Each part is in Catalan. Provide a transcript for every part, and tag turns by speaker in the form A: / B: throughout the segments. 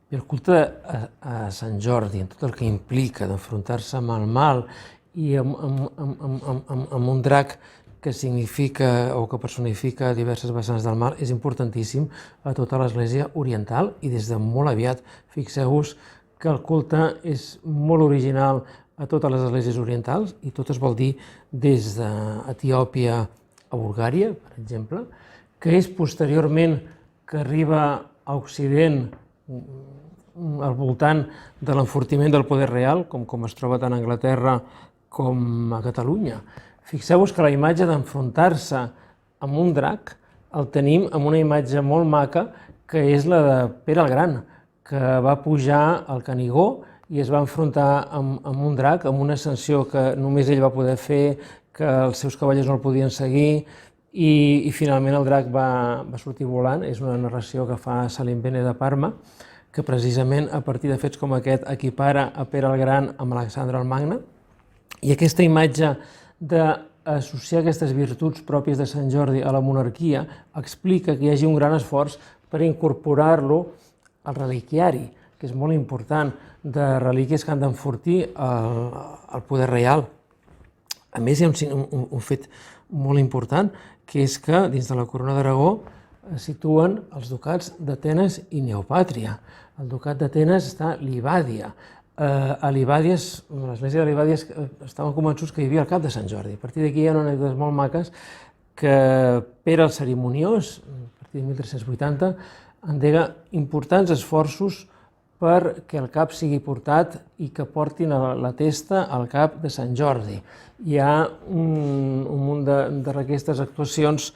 A: I el culte a Sant Jordi, en tot el que implica d'enfrontar-se amb el mal i amb un drac que significa o que personifica diverses vessants del mal, és importantíssim a tota l'Església oriental i des de molt aviat. Fixeu-vos que el culte és molt original a totes les esglésies orientals i tot es vol dir des d'Etiòpia a Bulgària, per exemple, que és posteriorment que arriba a Occident al voltant de l'enfortiment del poder real, com es troba tant a Anglaterra com a Catalunya. Fixeu-vos que la imatge d'enfrontar-se amb un drac el tenim amb una imatge molt maca, que és la de Pere el Gran, que va pujar al Canigó i es va enfrontar amb un drac, amb una ascensió que només ell va poder fer, que els seus cavallers no el podien seguir, i finalment el drac va sortir volant. És una narració que fa Salimbene de Parma, que precisament a partir de fets com aquest equipara a Pere el Gran amb Alexandre el Magne. I aquesta imatge d'associar aquestes virtuts pròpies de Sant Jordi a la monarquia explica que hi hagi un gran esforç per incorporar-lo al reliquiari, que és molt important, de relíquies que han d'enfortir el poder reial. A més, hi ha un fet molt important, que és que dins de la corona d'Aragó es situen els ducats d'Atenes i Neopàtria. El ducat d'Atenes està a Libàdia. A Libàdia, l'església de Libàdia, estaven convençuts que hi havia el cap de Sant Jordi. A partir d'aquí hi ha anècdotes molt maques que Pere el Cerimoniós, a partir de 1380, endega importants esforços perquè el cap sigui portat i que portin la testa al cap de Sant Jordi. Hi ha un munt d'aquestes actuacions.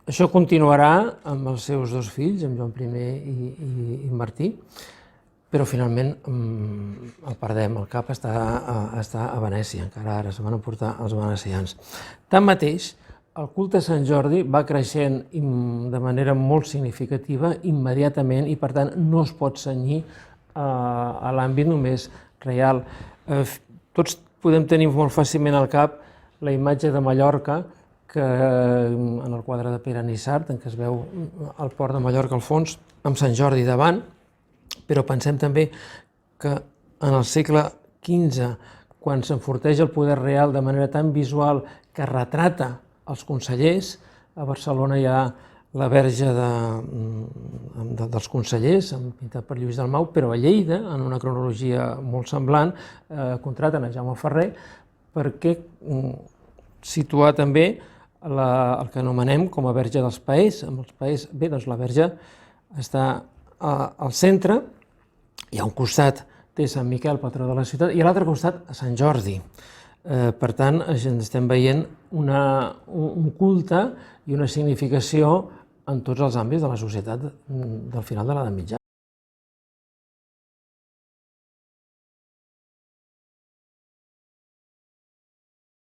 A: Això continuarà amb els seus dos fills, amb Joan I i Martí, però finalment el perdem. El cap està a Venècia, encara ara se van emportar els venecians. Tanmateix, el culte a Sant Jordi va creixent de manera molt significativa immediatament i, per tant, no es pot cenyir a l'àmbit només reial. Tots podem tenir molt fàcilment al cap la imatge de Mallorca, que en el quadre de Pere Nissart, en què es veu el port de Mallorca al fons, amb Sant Jordi davant, però pensem també que en el segle XV, quan s'enforteix el poder real de manera tan visual que retrata els consellers, a Barcelona hi ha la verge dels consellers, pintat per Lluís Dalmau, però a Lleida, en una cronologia molt semblant, contraten a Jaume Ferrer perquè situar també el que anomenem com a verge dels paers. Amb els paers, bé, doncs la verge està al centre, i a un costat té Sant Miquel, patró de la ciutat, i a l'altre costat a Sant Jordi. Per tant, estem veient un culte i una significació en tots els àmbits de la societat del final de l'edat mitjana.